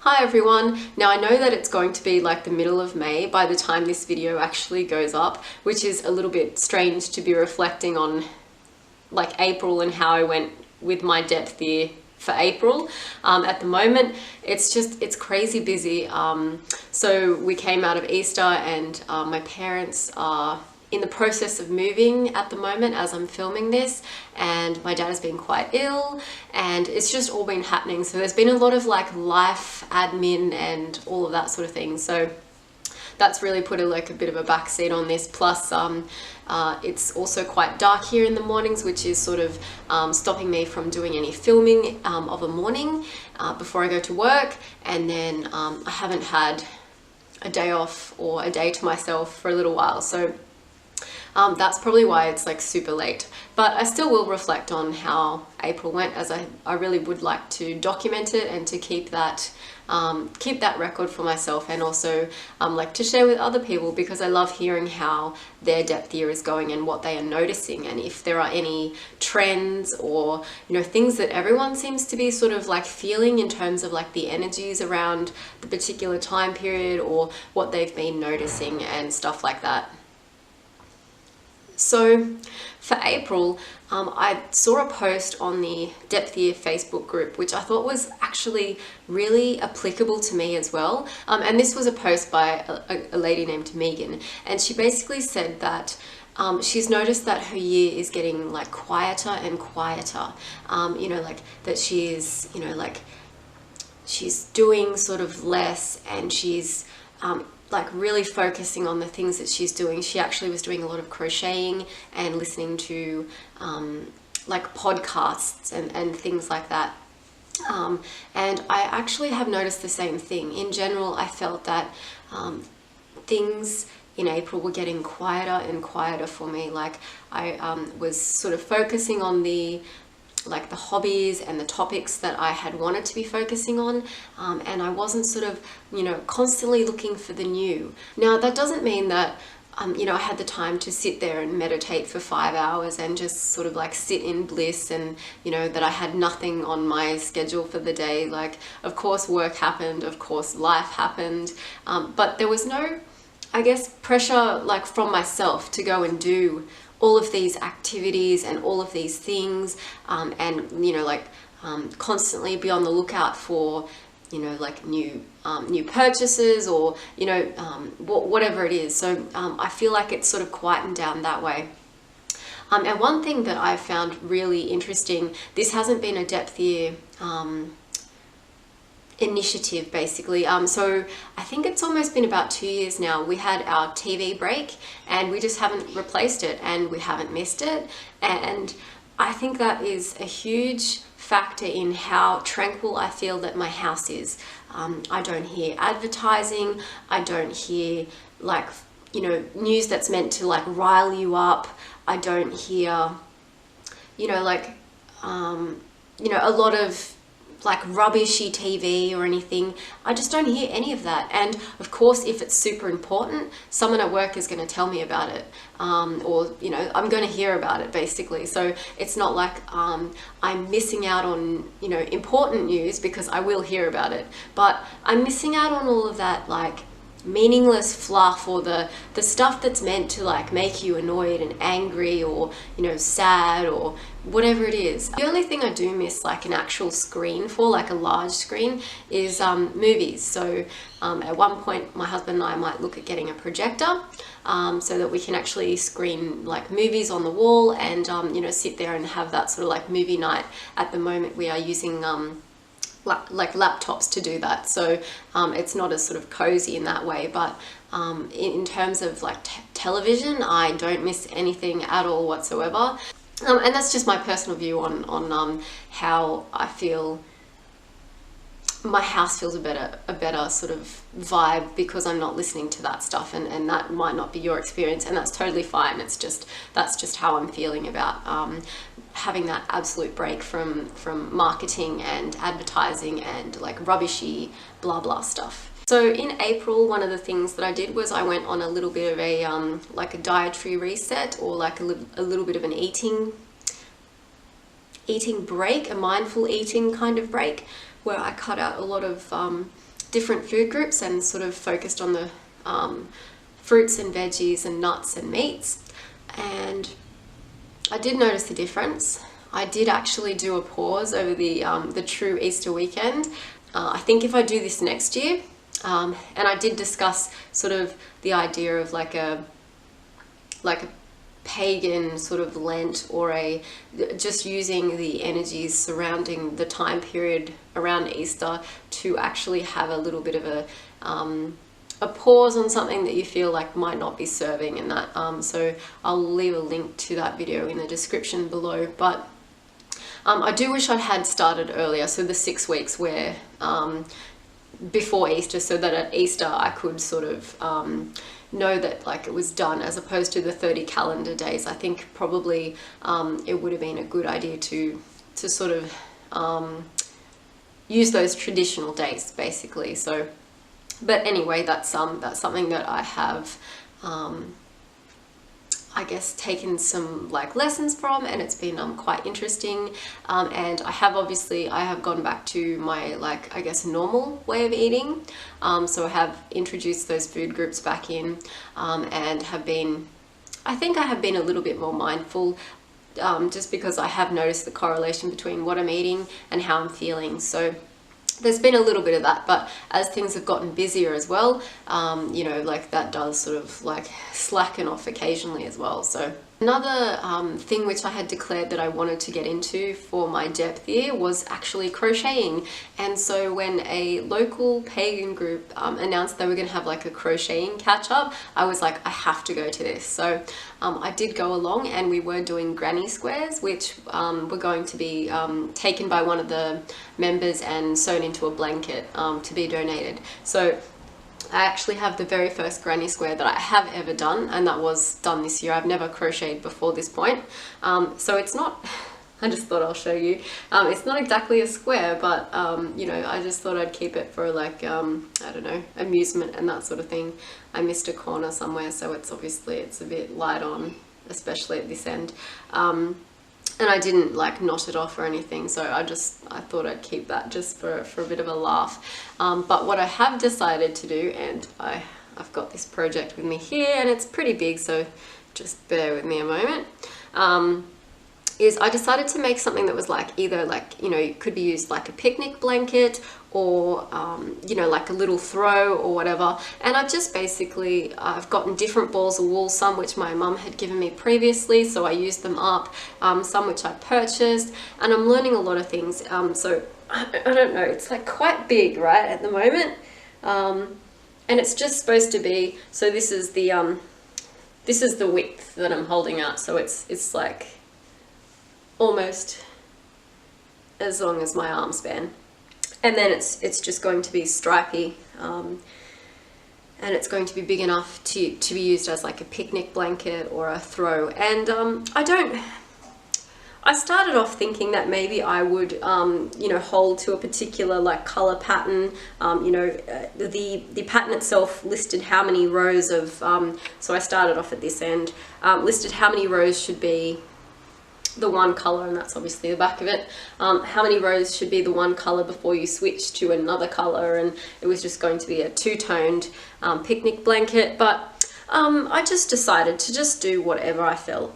Hi everyone! Now I know that it's going to be like the middle of May by the time this video actually goes up, which is a little bit strange to be reflecting on like April and how I went with my depth year for April. At the moment it's crazy busy. So we came out of Easter and my parents are in the process of moving at the moment as I'm filming this, and my dad has been quite ill and it's just all been happening. So there's been a lot of like life admin and all of that sort of thing. So that's really put a bit of a backseat on this. Plus it's also quite dark here in the mornings, which is sort of stopping me from doing any filming of a morning before I go to work. And then I haven't had a day off or a day to myself for a little while. So that's probably why it's like super late, but I still will reflect on how April went, as I really would like to document it and to keep that record for myself, and also like to share with other people, because I love hearing how their depth year is going and what they are noticing, and if there are any trends or things that everyone seems to be sort of like feeling in terms of like the energies around the particular time period, or what they've been noticing and stuff like that. So for April, I saw a post on the Depth Year Facebook group, which I thought was actually really applicable to me as well. And this was a post by a lady named Megan, and she basically said that she's noticed that her year is getting like quieter and quieter. Like that she's, she's doing sort of less, and she's like really focusing on the things that she's doing. She actually was doing a lot of crocheting and listening to like podcasts and things like that. And I actually have noticed the same thing. In general, I felt that things in April were getting quieter and quieter for me. Like I was sort of focusing on the hobbies and the topics that I had wanted to be focusing on, and I wasn't sort of constantly looking for the new. Now that doesn't mean that I had the time to sit there and meditate for 5 hours and just sort of like sit in bliss, and that I had nothing on my schedule for the day. Like, of course work happened, of course life happened, but there was no, I guess, pressure like from myself to go and do all of these activities and all of these things, and constantly be on the lookout for like new purchases, or whatever it is. So I feel like it's sort of quietened down that way. And one thing that I found really interesting, this hasn't been a depth year initiative basically, so I think it's almost been about 2 years now. We had our TV break and we just haven't replaced it, and we haven't missed it, and I think that is a huge factor in how tranquil I feel that my house is. I don't hear advertising, I don't hear like news that's meant to like rile you up, I don't hear a lot of like rubbishy TV or anything. I just don't hear any of that. And of course, if it's super important, someone at work is going to tell me about it, or I'm going to hear about it basically. So it's not like I'm missing out on important news, because I will hear about it, but I'm missing out on all of that like meaningless fluff, or the stuff that's meant to like make you annoyed and angry, or sad, or whatever it is. The only thing I do miss like an actual screen for, like a large screen, is movies. So at one point my husband and I might look at getting a projector, so that we can actually screen like movies on the wall, and sit there and have that sort of like movie night. At the moment we are using like laptops to do that, so it's not as sort of cozy in that way. But in terms of like television, I don't miss anything at all whatsoever, and that's just my personal view on how I feel. My house feels a better sort of vibe because I'm not listening to that stuff, and that might not be your experience, and that's totally fine. That's just how I'm feeling about having that absolute break from marketing and advertising and like rubbishy blah blah stuff. So in April, one of the things that I did was I went on a little bit of a like a dietary reset, or like a little bit of an eating break, a mindful eating kind of break, where I cut out a lot of different food groups and sort of focused on the fruits and veggies and nuts and meats. And I did notice the difference. I did actually do a pause over the true Easter weekend. I think if I do this next year, and I did discuss sort of the idea of like a pagan sort of Lent, or just using the energies surrounding the time period around Easter to actually have a little bit of a pause on something that you feel like might not be serving in that. So I'll leave a link to that video in the description below. But I do wish I had started earlier, so the 6 weeks where before Easter, so that at Easter I could sort of know that like it was done, as opposed to the 30 calendar days. I think probably it would have been a good idea to sort of use those traditional days basically. So but anyway, that's something that I have I guess taken some like lessons from, and it's been quite interesting. And I have gone back to my like I guess normal way of eating. So I have introduced those food groups back in, and I think I have been a little bit more mindful, just because I have noticed the correlation between what I'm eating and how I'm feeling. So there's been a little bit of that, but as things have gotten busier as well, you know, like that does sort of like slacken off occasionally as well. So another thing which I had declared that I wanted to get into for my depth year was actually crocheting. And so when a local pagan group announced they were going to have like a crocheting catch up, I was like, I have to go to this. So I did go along, and we were doing granny squares, which were going to be taken by one of the members and sewn into a blanket to be donated. So I actually have the very first granny square that I have ever done, and that was done this year. I've never crocheted before this point. So it's not, I just thought I'll show you. It's not exactly a square, but you know, I just thought I'd keep it for like, I don't know, amusement and that sort of thing. I missed a corner somewhere, so it's a bit light on, especially at this end. And I didn't like knot it off or anything, so I thought I'd keep that just for a bit of a laugh. But what I have decided to do, and I've got this project with me here, and it's pretty big, so just bear with me a moment, is I decided to make something that was like either like, you know, it could be used like a picnic blanket, or you know, like a little throw or whatever. And I've gotten different balls of wool, some which my mum had given me previously, so I used them up, some which I purchased, and I'm learning a lot of things. So I don't know, it's like quite big right at the moment, and it's just supposed to be, so this is the width that I'm holding out, so it's like almost as long as my arm span. And then it's just going to be stripy, and it's going to be big enough to be used as like a picnic blanket or a throw. And I started off thinking that maybe I would, you know, hold to a particular like color pattern. You know, the pattern itself listed how many rows of, so I started off at this end, listed how many rows should be the one color, and that's obviously the back of it. How many rows should be the one color before you switch to another color, and it was just going to be a two-toned picnic blanket. But I just decided to just do whatever I felt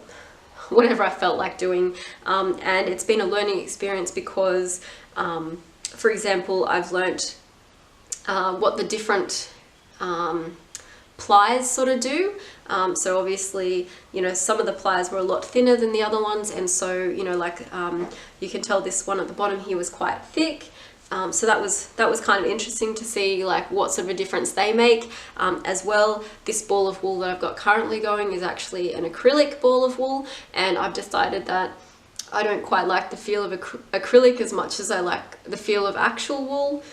like doing, and it's been a learning experience because, for example, I've learnt what the different plies sort of do. So obviously, you know, some of the plies were a lot thinner than the other ones, and so, you know, like you can tell this one at the bottom here was quite thick. So that was kind of interesting to see like what sort of a difference they make. As well, this ball of wool that I've got currently going is actually an acrylic ball of wool, and I've decided that I don't quite like the feel of acrylic as much as I like the feel of actual wool.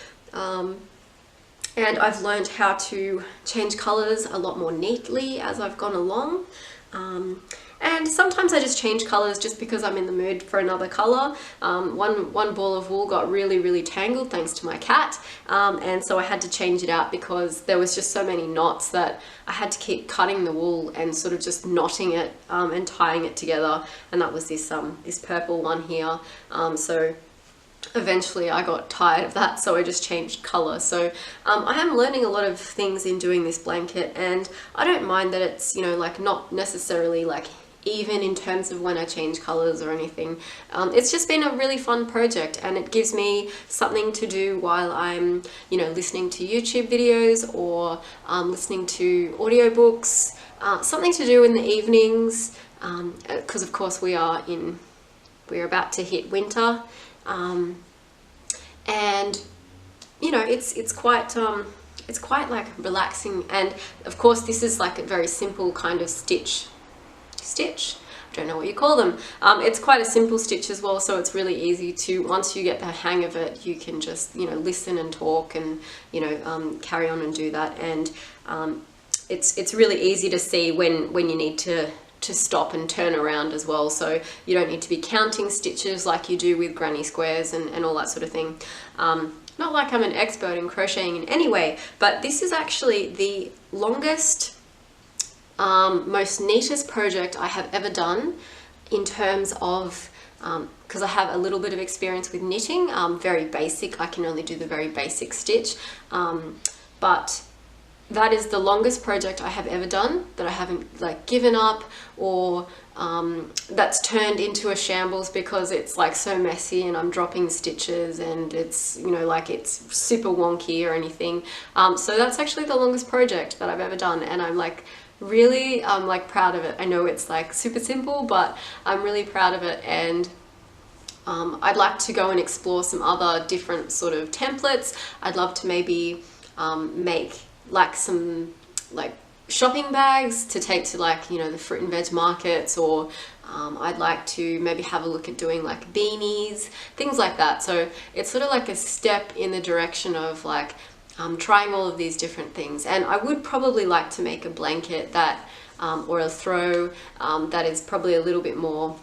And I've learned how to change colors a lot more neatly as I've gone along. And sometimes I just change colors just because I'm in the mood for another color. One ball of wool got really tangled thanks to my cat, and so I had to change it out because there was just so many knots that I had to keep cutting the wool and sort of just knotting it and tying it together. And that was this purple one here. So eventually I got tired of that, so I just changed color. So I am learning a lot of things in doing this blanket, and I don't mind that it's, you know, like not necessarily like even in terms of when I change colors or anything. It's just been a really fun project, and it gives me something to do while I'm, you know, listening to YouTube videos or listening to audiobooks, something to do in the evenings, because of course we're about to hit winter. And you know, it's quite like relaxing, and of course this is like a very simple kind of stitch, I don't know what you call them. It's quite a simple stitch as well, so it's really easy to, once you get the hang of it, you can just, you know, listen and talk and, you know, carry on and do that. And it's really easy to see when you need to stop and turn around as well, so you don't need to be counting stitches like you do with granny squares and all that sort of thing. Not like I'm an expert in crocheting in any way, but this is actually the longest, most neatest project I have ever done in terms of, because I have a little bit of experience with knitting, very basic, I can only do the very basic stitch, but that is the longest project I have ever done that I haven't like given up or that's turned into a shambles because it's like so messy and I'm dropping stitches and it's, you know, like it's super wonky or anything. So that's actually the longest project that I've ever done, and I'm like really like proud of it. I know it's like super simple, but I'm really proud of it, and I'd like to go and explore some other different sort of templates. I'd love to maybe make like some like shopping bags to take to, like, you know, the fruit and veg markets, or I'd like to maybe have a look at doing like beanies, things like that. So it's sort of like a step in the direction of like trying all of these different things. And I would probably like to make a blanket that or a throw that is probably a little bit more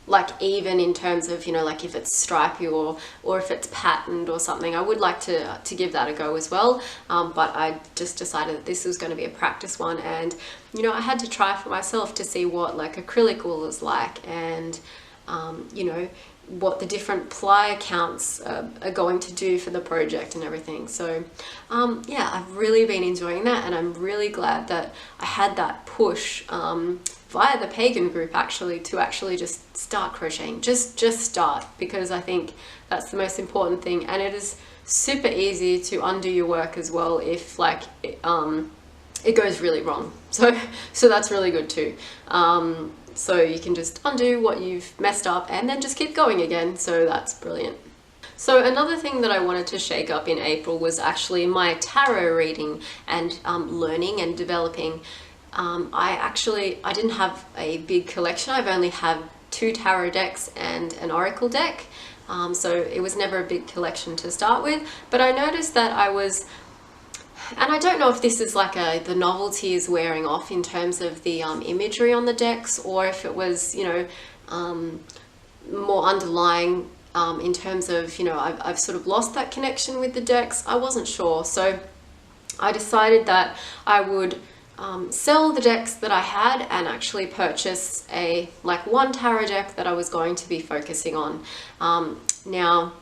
like even in terms of, you know, like if it's stripy or if it's patterned or something. I would like to give that a go as well, but I just decided that this was going to be a practice one, and you know, I had to try for myself to see what like acrylic wool is like, and you know, what the different ply counts are going to do for the project and everything. So yeah, I've really been enjoying that, and I'm really glad that I had that push via the Pagan group actually to actually just start crocheting, just start, because I think that's the most important thing. And it is super easy to undo your work as well if like it goes really wrong, so that's really good too. So you can just undo what you've messed up and then just keep going again, so that's brilliant. So another thing that I wanted to shake up in April was actually my tarot reading and learning and developing. I didn't have a big collection. I've only had 2 tarot decks and an oracle deck, so it was never a big collection to start with. But I noticed that I was, and I don't know if this is like the novelty is wearing off in terms of the imagery on the decks, or if it was, you know, more underlying in terms of, you know, I've sort of lost that connection with the decks. I wasn't sure, so I decided that I would sell the decks that I had and actually purchase one tarot deck that I was going to be focusing on. Now,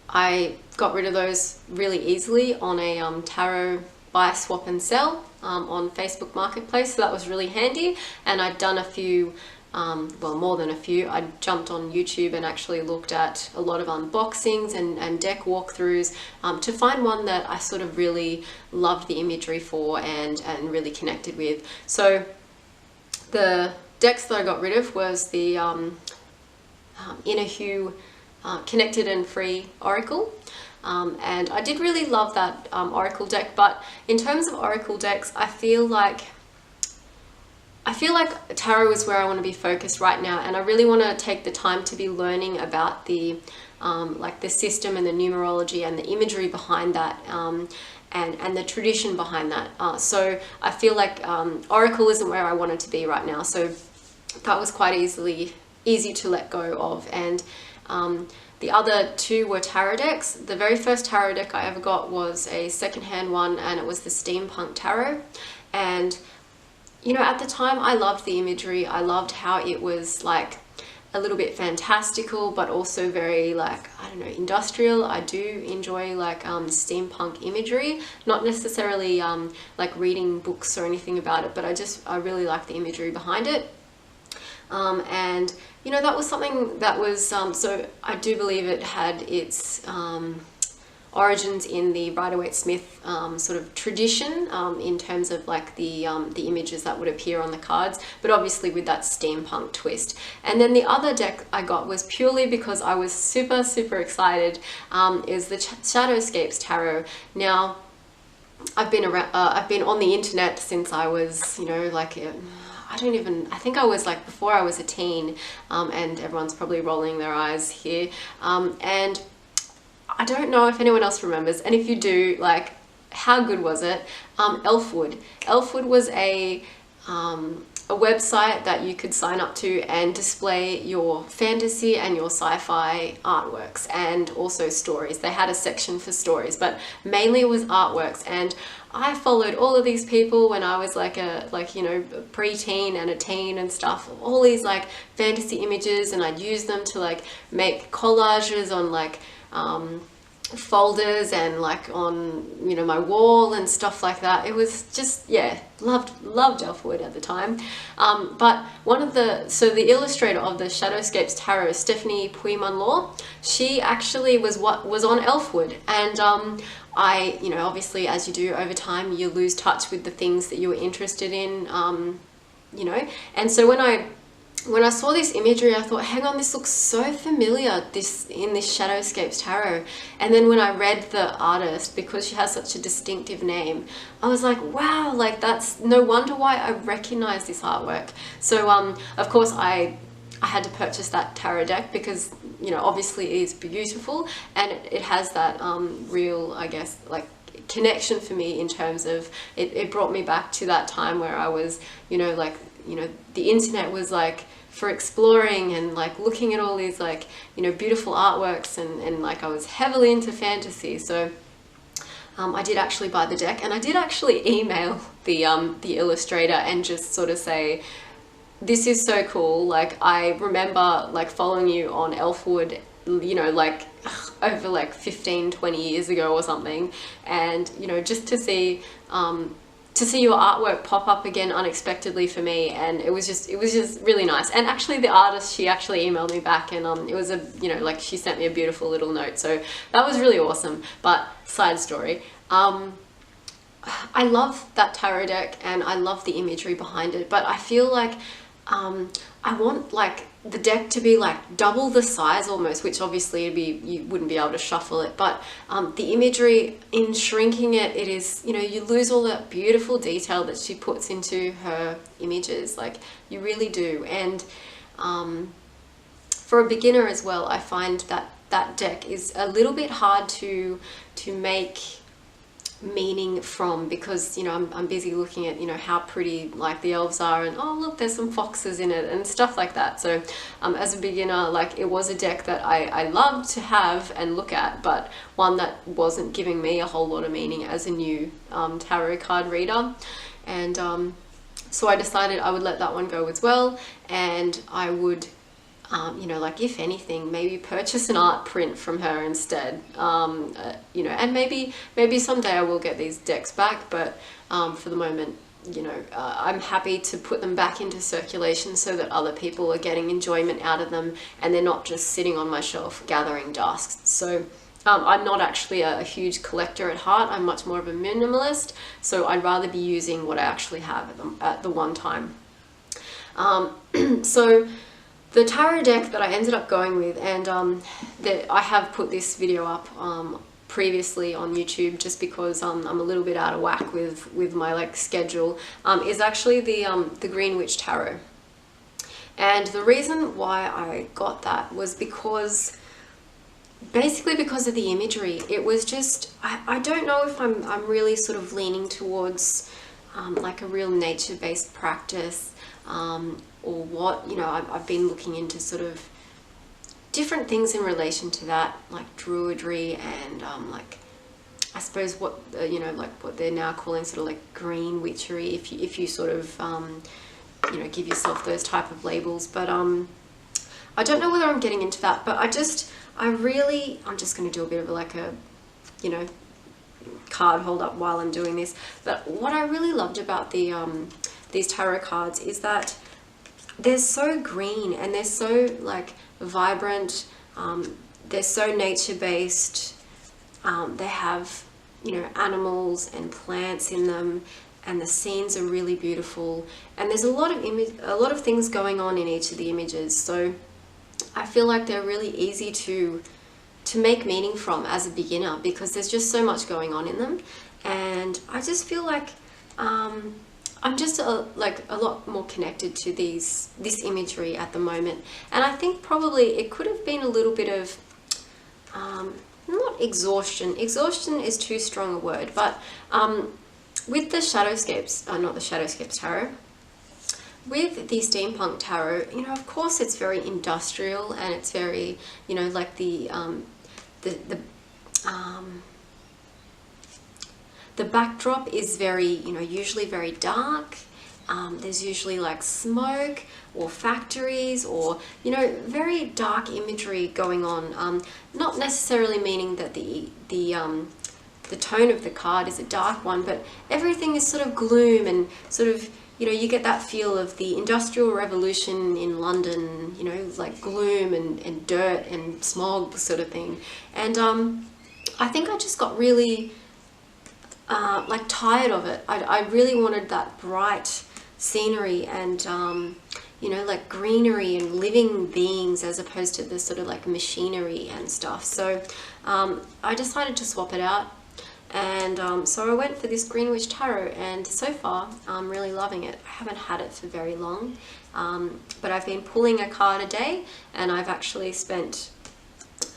I got rid of those really easily on a tarot buy, swap and sell on Facebook Marketplace, so that was really handy. And I'd done a few, well, more than a few. I jumped on YouTube and actually looked at a lot of unboxings and deck walkthroughs to find one that I sort of really loved the imagery for and really connected with. So the decks that I got rid of was the Inner Hue Connected and Free Oracle. And I did really love that Oracle deck, but in terms of Oracle decks, I feel like tarot is where I want to be focused right now, and I really want to take the time to be learning about the like the system and the numerology and the imagery behind that, and the tradition behind that. So I feel like Oracle isn't where I wanted to be right now, so that was quite easy to let go of. And the other 2 were tarot decks. The very first tarot deck I ever got was a secondhand one, and it was the Steampunk Tarot. And you know, at the time I loved the imagery. I loved how it was like a little bit fantastical, but also very like, I don't know, industrial. I do enjoy like steampunk imagery, not necessarily like reading books or anything about it, but I really like the imagery behind it. And you know, that was something that was so I do believe it had its origins in the Rider-Waite-Smith sort of tradition in terms of like the images that would appear on the cards, but obviously with that steampunk twist. And then the other deck I got was purely because I was super excited, is the Shadowscapes Tarot. Now, I've been on the internet since I was, you know, like I think I was like before I was a teen, and everyone's probably rolling their eyes here, and I don't know if anyone else remembers, and if you do, like, how good was it? Elfwood. Elfwood was a website that you could sign up to and display your fantasy and your sci-fi artworks, and also stories. They had a section for stories, but mainly it was artworks. And I followed all of these people when I was like you know, pre-teen and a teen and stuff, all these like fantasy images, and I'd use them to like make collages on like folders and like on, you know, my wall and stuff like that. It was just, yeah, loved Elfwood at the time. But the illustrator of the Shadowscapes Tarot, Stephanie Puy-Monlaw, she actually was on Elfwood, and I, you know, obviously as you do over time, you lose touch with the things that you were interested in, you know, and so when I saw this imagery, I thought, hang on, this looks so familiar, in this Shadowscapes Tarot. And then when I read the artist, because she has such a distinctive name, I was like, wow, like that's no wonder why I recognize this artwork. So of course I had to purchase that tarot deck because, you know, obviously it is beautiful, and it has that real, I guess, like connection for me in terms of it brought me back to that time where I was, you know, like, you know, the internet was like for exploring and like looking at all these like, you know, beautiful artworks, and like I was heavily into fantasy. So I did actually buy the deck, and I did actually email the illustrator and just sort of say, this is so cool. Like, I remember like following you on Elfwood, you know, like over like 15-20 years ago or something, and you know, just to see your artwork pop up again unexpectedly for me, and it was just really nice. And actually the artist, she actually emailed me back, and it was a, you know, like she sent me a beautiful little note, so that was really awesome. But side story, I love that tarot deck and I love the imagery behind it, but I feel like I want like the deck to be like double the size almost, which obviously you wouldn't be able to shuffle it, but the imagery, in shrinking it, it is, you know, you lose all that beautiful detail that she puts into her images, like you really do. And for a beginner as well, I find that that deck is a little bit hard to make meaning from, because, you know, I'm busy looking at, you know, how pretty like the elves are, and oh look, there's some foxes in it and stuff like that. So as a beginner, like it was a deck that I loved to have and look at, but one that wasn't giving me a whole lot of meaning as a new tarot card reader. And so I decided I would let that one go as well, and I would you know, like if anything, maybe purchase an art print from her instead, you know, and maybe someday I will get these decks back, but for the moment, you know, I'm happy to put them back into circulation so that other people are getting enjoyment out of them, and they're not just sitting on my shelf gathering dust. So I'm not actually a huge collector at heart. I'm much more of a minimalist, so I'd rather be using what I actually have at the one time. So the tarot deck that I ended up going with, and I have put this video up previously on YouTube just because I'm a little bit out of whack with my like schedule, is actually the Greenwich Tarot. And the reason why I got that was basically because of the imagery. It was just, I don't know if I'm really sort of leaning towards like a real nature-based practice, or what, you know, I've been looking into sort of different things in relation to that, like Druidry, and like I suppose what you know, like what they're now calling sort of like green witchery, if you sort of you know, give yourself those type of labels. But I don't know whether I'm getting into that, but I'm just going to do a bit of like a, you know, card hold up while I'm doing this. But what I really loved about the these tarot cards is that they're so green and they're so like vibrant. They're so nature-based. They have, you know, animals and plants in them, and the scenes are really beautiful. And there's a lot of things going on in each of the images. So I feel like they're really easy to make meaning from as a beginner, because there's just so much going on in them. And I just feel like I'm just a lot more connected to this imagery at the moment. And I think probably it could have been a little bit of not exhaustion. Exhaustion is too strong a word, but with the Shadowscapes, not the Shadowscapes Tarot, with the Steampunk Tarot, you know, of course it's very industrial and it's very, you know, like the backdrop is very, you know, usually very dark. There's usually like smoke or factories or, you know, very dark imagery going on. Not necessarily meaning that the tone of the card is a dark one, but everything is sort of gloom and sort of, you know, you get that feel of the Industrial Revolution in London, you know, like gloom and dirt and smog sort of thing. And I think I just got really like tired of it. I really wanted that bright scenery and you know, like greenery and living beings as opposed to the sort of like machinery and stuff. So I decided to swap it out, and so I went for this Greenwich Tarot, and so far I'm really loving it. I haven't had it for very long, but I've been pulling a card a day, and I've actually spent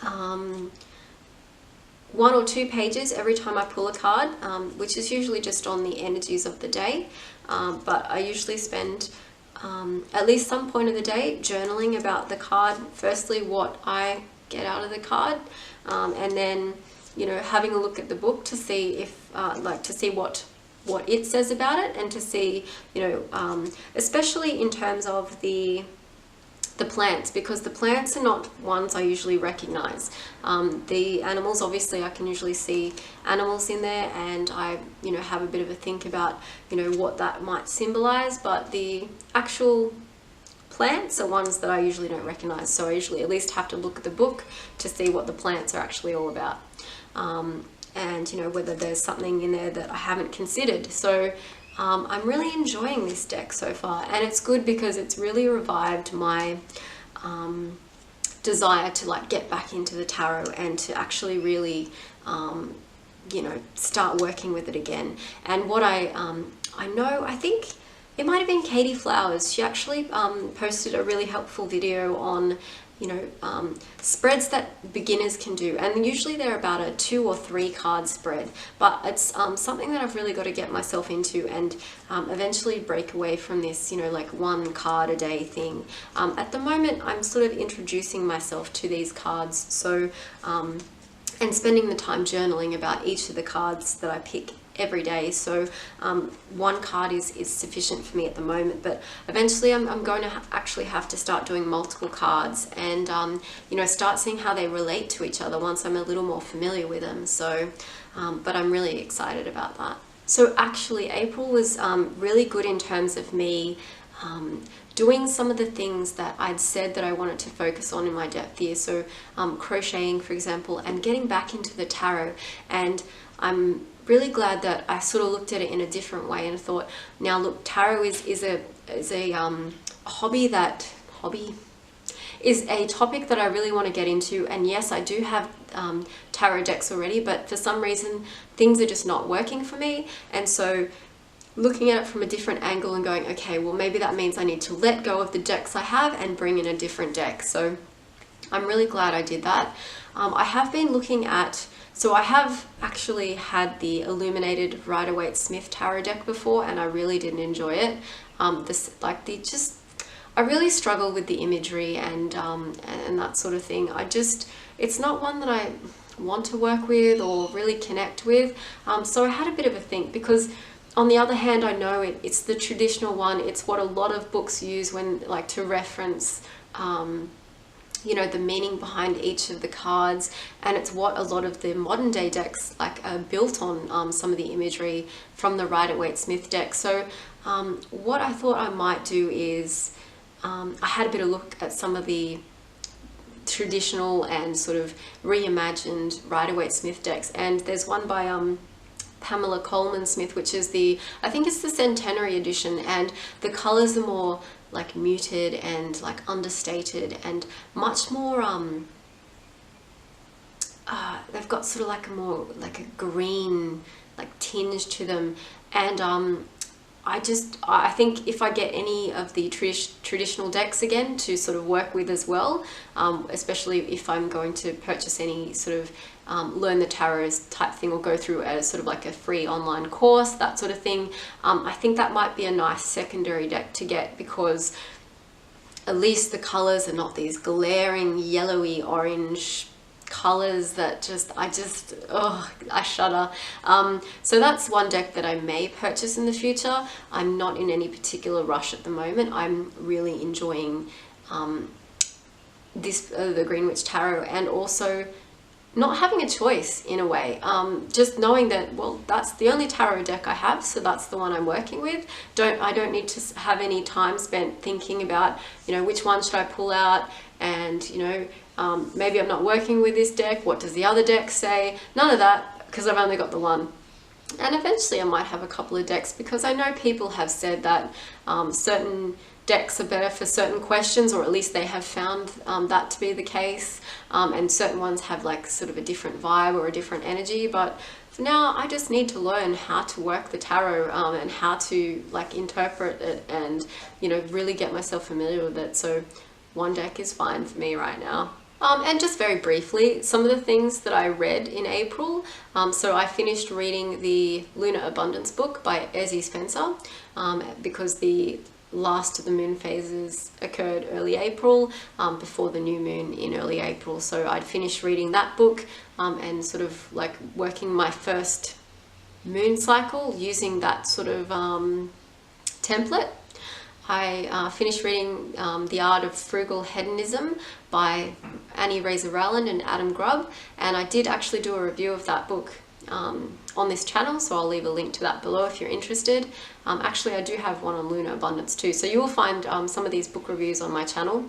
1 or 2 pages every time I pull a card, which is usually just on the energies of the day, but I usually spend at least some point of the day journaling about the card. Firstly, what I get out of the card, and then, you know, having a look at the book to see if like to see what it says about it, and to see, you know, especially in terms of the plants, because the plants are not ones I usually recognize. The animals, obviously I can usually see animals in there, and I, you know, have a bit of a think about, you know, what that might symbolize, but the actual plants are ones that I usually don't recognize. So I usually at least have to look at the book to see what the plants are actually all about, and, you know, whether there's something in there that I haven't considered. So I'm really enjoying this deck so far, and it's good because it's really revived my desire to like get back into the tarot and to actually really you know, start working with it again. And what I know, I think it might have been Katie Flowers, she actually posted a really helpful video on, you know, spreads that beginners can do, and usually they're about a 2 or 3 card spread, but it's something that I've really got to get myself into, and eventually break away from this, you know, like 1 card a day thing. At the moment I'm sort of introducing myself to these cards, so and spending the time journaling about each of the cards that I pick every day. So 1 card is sufficient for me at the moment, but eventually I'm going to actually have to start doing multiple cards, and you know, start seeing how they relate to each other once I'm a little more familiar with them. So but I'm really excited about that. So actually April was really good in terms of me doing some of the things that I'd said that I wanted to focus on in my depth year. So crocheting, for example, and getting back into the tarot. And I'm really glad that I sort of looked at it in a different way and thought, now look, tarot is a hobby is a topic that I really want to get into. And yes, I do have tarot decks already, but for some reason things are just not working for me. And so looking at it from a different angle and going, okay, well maybe that means I need to let go of the decks I have and bring in a different deck. So I'm really glad I did that. I have been looking at, so I have actually had the Illuminated Rider-Waite-Smith tarot deck before, and I really didn't enjoy it. I really struggle with the imagery and that sort of thing. It's not one that I want to work with or really connect with. So I had a bit of a think, because on the other hand, I know it's the traditional one. It's what a lot of books use when, like, to reference you know, the meaning behind each of the cards, and it's what a lot of the modern day decks like are built on, some of the imagery from the Rider-Waite-Smith deck. So what I thought I might do is I had a bit of look at some of the traditional and sort of reimagined Rider-Waite-Smith decks, and there's one by Pamela Coleman Smith, which is I think it's the Centenary edition, and the colors are more like muted and like understated and much more they've got sort of like a more like a green like tinge to them, and I think if I get any of the traditional decks again to sort of work with as well, especially if I'm going to purchase any sort of learn the tarot type thing or go through a sort of like a free online course, that sort of thing, I think that might be a nice secondary deck to get, because at least the colors are not these glaring yellowy orange colors that I shudder. So that's one deck that I may purchase in the future. I'm not in any particular rush at the moment. I'm really enjoying the Greenwich Tarot, and also not having a choice in a way, just knowing that, well, that's the only tarot deck I have, so that's the one I'm working with. I don't need to have any time spent thinking about, you know, which one should I pull out, and, you know, maybe I'm not working with this deck, what does the other deck say? None of that, because I've only got the one. And eventually I might have a couple of decks, because I know people have said that certain decks are better for certain questions, or at least they have found that to be the case, and certain ones have like sort of a different vibe or a different energy. But for now, I just need to learn how to work the tarot and how to like interpret it, and, you know, really get myself familiar with it. So one deck is fine for me right now. And just very briefly, some of the things that I read in April. So I finished reading the Lunar Abundance book by Ezzy Spencer, because the last of the moon phases occurred early April, before the new moon in early April. So I'd finished reading that book and sort of like working my first moon cycle using that sort of template. I finished reading The Art of Frugal Hedonism by Annie Razor Rowland and Adam Grubb, and I did actually do a review of that book on this channel, so I'll leave a link to that below if you're interested. Actually, I do have one on Lunar Abundance too, so you will find some of these book reviews on my channel.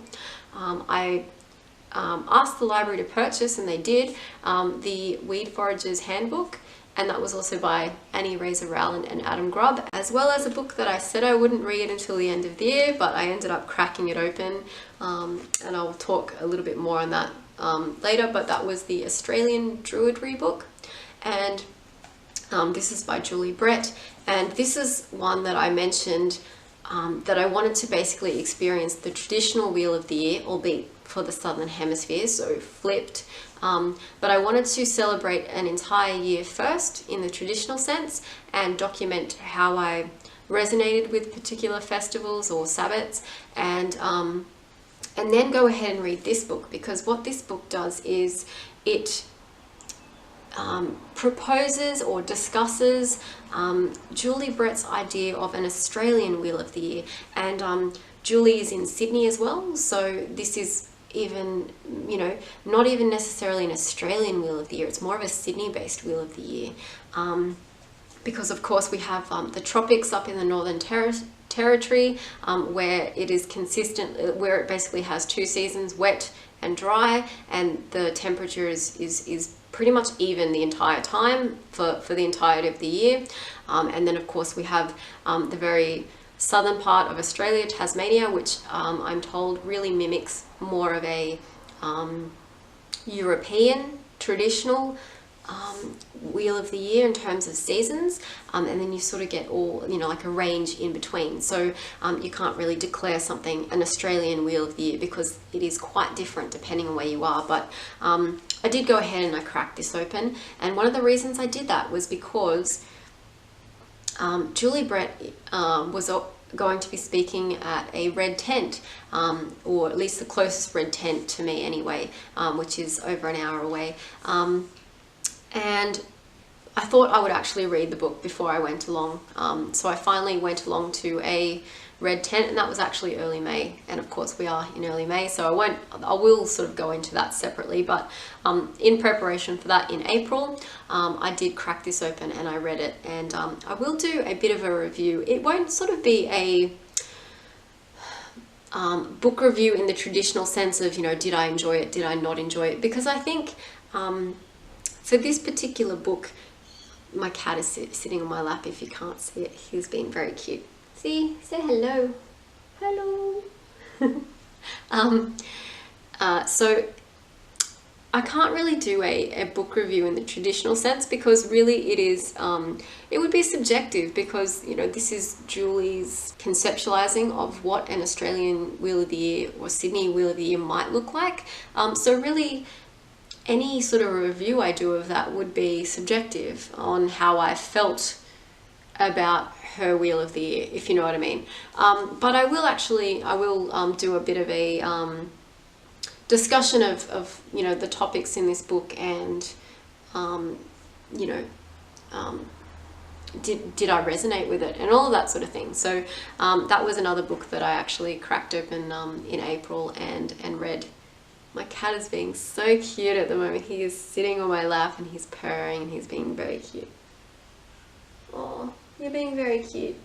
I asked the library to purchase, and they did, the Weed Forager's Handbook, and that was also by Annie Razor Rowland and Adam Grubb, as well as a book that I said I wouldn't read until the end of the year, but I ended up cracking it open, and I'll talk a little bit more on that later. But that was the Australian Druidry book, and this is by Julie Brett, and this is one that I mentioned that I wanted to basically experience the traditional Wheel of the Year, albeit for the Southern Hemisphere, so flipped. But I wanted to celebrate an entire year first in the traditional sense, and document how I resonated with particular festivals or Sabbats, and then go ahead and read this book, because what this book does is it proposes or discusses Julie Brett's idea of an Australian Wheel of the Year, and Julie is in Sydney as well, so this is even, you know, not even necessarily an Australian Wheel of the Year, it's more of a Sydney-based Wheel of the Year, because of course we have the tropics up in the Northern Territory, where it is consistent, where it basically has 2 seasons, wet and dry, and the temperature is pretty much even the entire time for the entirety of the year. And then of course we have the very southern part of Australia, Tasmania, which I'm told really mimics more of a European traditional Wheel of the Year in terms of seasons, and then you sort of get all, you know, like a range in between. So you can't really declare something an Australian Wheel of the Year, because it is quite different depending on where you are. But I did go ahead and I cracked this open, and one of the reasons I did that was because Julie Brett was going to be speaking at a red tent, or at least the closest red tent to me anyway, which is over an hour away. And I thought I would actually read the book before I went along. So I finally went along to a red tent, and that was actually early May. And of course we are in early May, so I will sort of go into that separately. But in preparation for that in April, I did crack this open and I read it, and I will do a bit of a review. It won't sort of be a book review in the traditional sense of, you know, did I enjoy it, did I not enjoy it? Because I think for this particular book, my cat is sitting on my lap. If you can't see it, he's being very cute. See, say hello. Hello. So I can't really do a book review in the traditional sense, because really it is, it would be subjective, because, you know, this is Julie's conceptualizing of what an Australian Wheel of the Year or Sydney Wheel of the Year might look like. So really any sort of review I do of that would be subjective on how I felt about her Wheel of the Year, if you know what I mean. But I will do a bit of a discussion of you know, the topics in this book, and you know, did I resonate with it, and all of that sort of thing. So that was another book that I actually cracked open in April and read. My cat is being so cute at the moment. He is sitting on my lap and he's purring and he's being very cute. Oh, you're being very cute.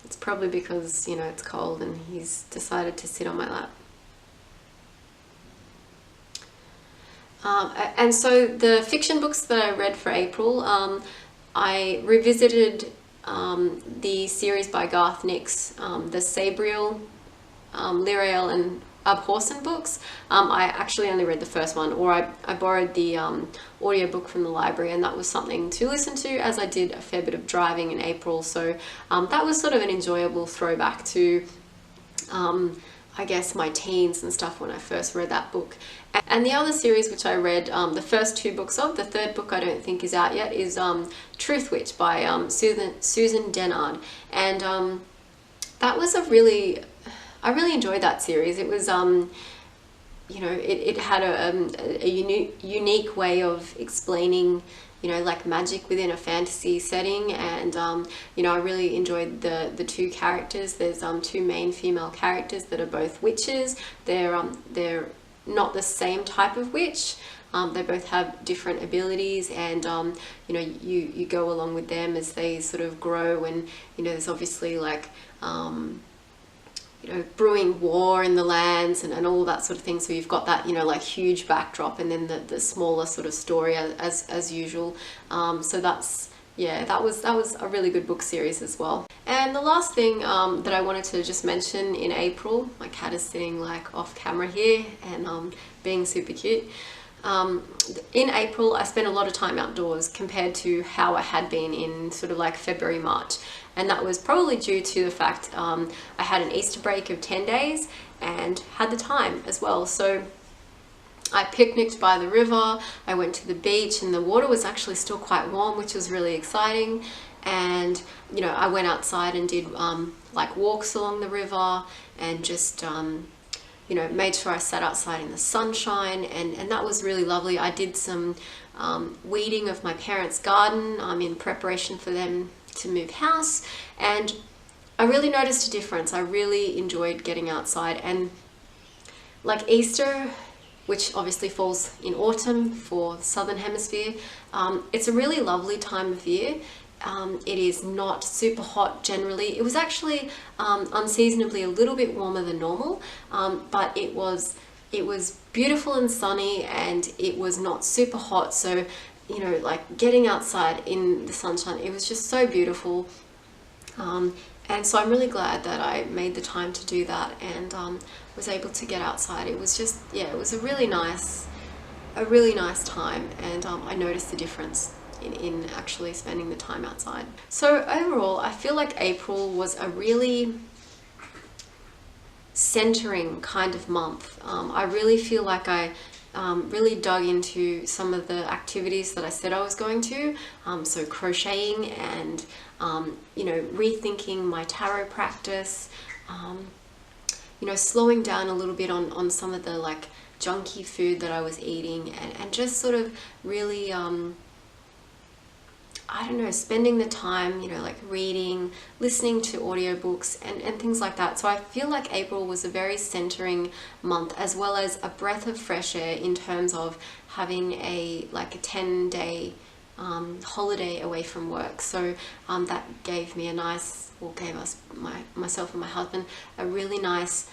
It's probably because, you know, it's cold and he's decided to sit on my lap. And so the fiction books that I read for April, I revisited the series by Garth Nix, the Sabriel, Lyrael and Abhorsen books. I actually only read the first one, or I borrowed the audiobook from the library, and that was something to listen to as I did a fair bit of driving in April. So that was sort of an enjoyable throwback to I guess my teens and stuff when I first read that book. And the other series which I read the first two books of, the third book I don't think is out yet, is Truth Witch by Susan Dennard. And that was I really enjoyed that series. It was, you know, it had a unique way of explaining, you know, like magic within a fantasy setting. And, you know, I really enjoyed the two characters. There's two main female characters that are both witches. They're not the same type of witch. They both have different abilities, and you know, you go along with them as they sort of grow. And, you know, there's obviously like, you know, brewing war in the lands and all that sort of thing. So you've got that, you know, like huge backdrop, and then the smaller sort of story as usual. So that's, yeah, that was a really good book series as well. And the last thing that I wanted to just mention in April, my cat is sitting like off camera here and being super cute. In April, I spent a lot of time outdoors compared to how I had been in sort of like February, March. And that was probably due to the fact I had an Easter break of 10 days and had the time as well. So I picnicked by the river, I went to the beach, and the water was actually still quite warm, which was really exciting. And, you know, I went outside and did like walks along the river, and just you know, made sure I sat outside in the sunshine, and that was really lovely. I did some weeding of my parents' garden in preparation for them to move house, and I really noticed a difference. I really enjoyed getting outside. And like Easter, which obviously falls in autumn for the Southern Hemisphere, it's a really lovely time of year. It is not super hot generally. It was actually unseasonably a little bit warmer than normal, but it was beautiful and sunny, and it was not super hot. So, you know, like getting outside in the sunshine, it was just so beautiful. And so I'm really glad that I made the time to do that, and was able to get outside. It was just, yeah, it was a really nice time, and I noticed the difference in actually spending the time outside. So overall, I feel like April was a really centering kind of month. I really feel like I really dug into some of the activities that I said I was going to. So crocheting and, you know, rethinking my tarot practice, you know, slowing down a little bit on some of the like junky food that I was eating, and just sort of really, I don't know, spending the time, you know, like reading, listening to audiobooks and things like that. So I feel like April was a very centering month, as well as a breath of fresh air in terms of having a 10-day holiday away from work. So that gave me a nice, or gave us, myself and my husband, a really nice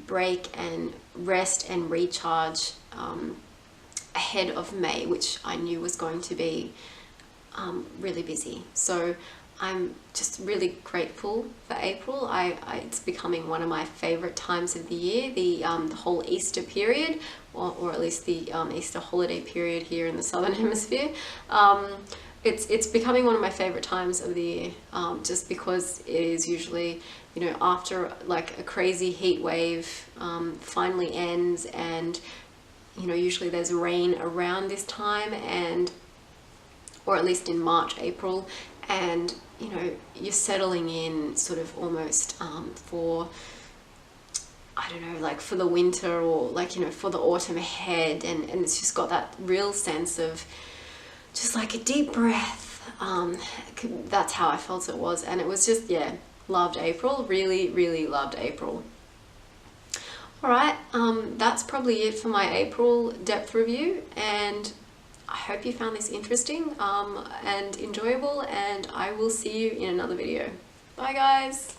break and rest and recharge ahead of May, which I knew was going to be really busy. So I'm just really grateful for April. It's becoming one of my favorite times of the year, the whole Easter period, or at least the Easter holiday period here in the Southern Hemisphere. It's becoming one of my favorite times of the year, just because it is usually, you know, after like a crazy heat wave finally ends, and you know, usually there's rain around this time, and or at least in March, April, and you know, you're settling in sort of almost for, I don't know, like for the winter, or like, you know, for the autumn ahead, and it's just got that real sense of just like a deep breath. That's how I felt it was, and it was just, yeah, loved April, really loved April. Alright, that's probably it for my April depth review, and I hope you found this interesting and enjoyable, and I will see you in another video. Bye guys!